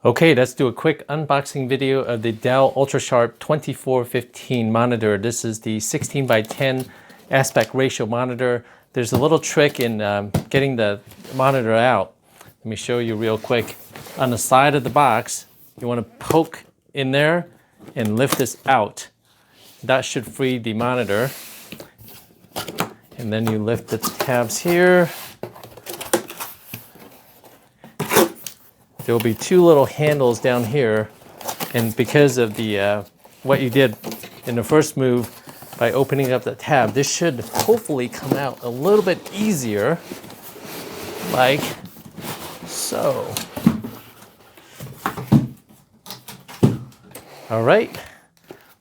Okay, let's do a quick unboxing video of the Dell Ultrasharp 2415 monitor. This is the 16:10 aspect ratio monitor. There's a little trick in getting the monitor out. Let me show you real quick. On the side of the box, you want to poke in there and lift this out. That should free the monitor. And then you lift the tabs here. There will be two little handles down here, and because of the what you did in the first move by opening up the tab, this should hopefully come out a little bit easier, like so. All right,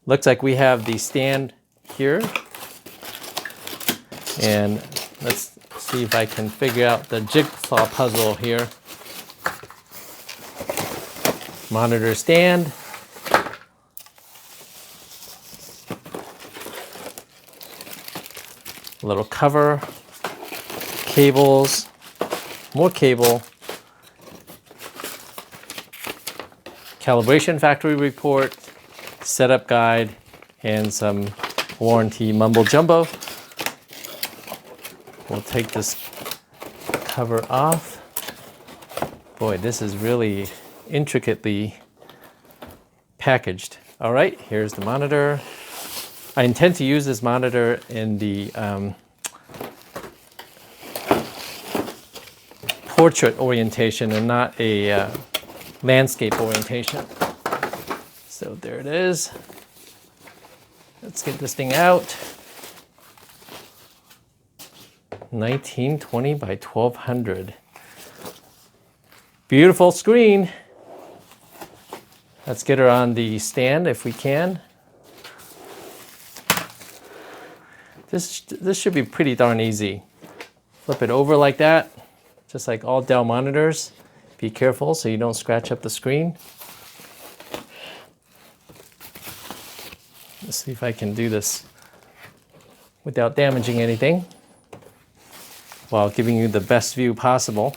looks like we have the stand here, and let's see if I can figure out the jigsaw puzzle here. Monitor stand, little cover, cables, more cable, calibration factory report, setup guide, and some warranty mumbo jumbo. We'll take this cover off. Boy, this is really intricately packaged. All right, here's the monitor. I intend to use this monitor in the portrait orientation and not a landscape orientation. So there it is. Let's get this thing out. 1920 by 1200. Beautiful screen. Let's get her on the stand if we can. This should be pretty darn easy. Flip it over like that, just like all Dell monitors. Be careful so you don't scratch up the screen. Let's see if I can do this without damaging anything while giving you the best view possible.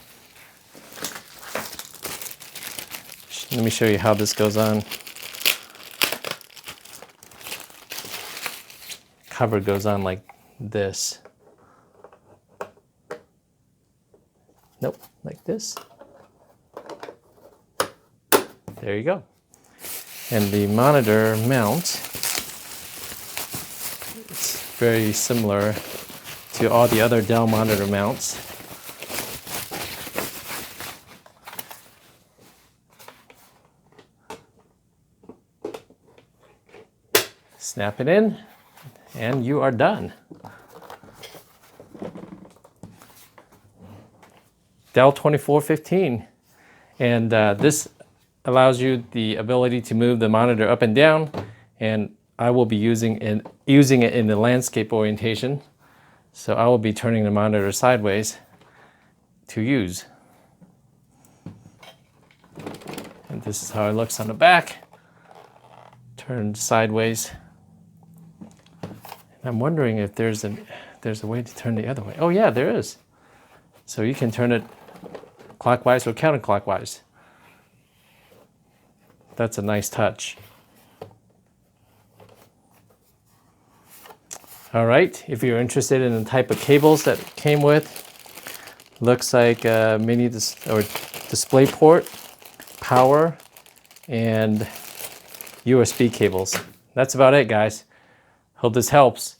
Let me show you how this goes on. Cover goes on like this. Nope, like this. There you go. And the monitor mount, it's very similar to all the other Dell monitor mounts. Snap it in, and you are done. Dell 2415, and this allows you the ability to move the monitor up and down, and I will be using it in the landscape orientation, so I will be turning the monitor sideways to use. And this is how it looks on the back, turned sideways. I'm wondering if there's a way to turn the other way. Oh yeah, there is. So you can turn it clockwise or counterclockwise. That's a nice touch. All right, if you're interested in the type of cables that it came with, looks like a mini display port, power, and USB cables. That's about it, guys. Hope this helps.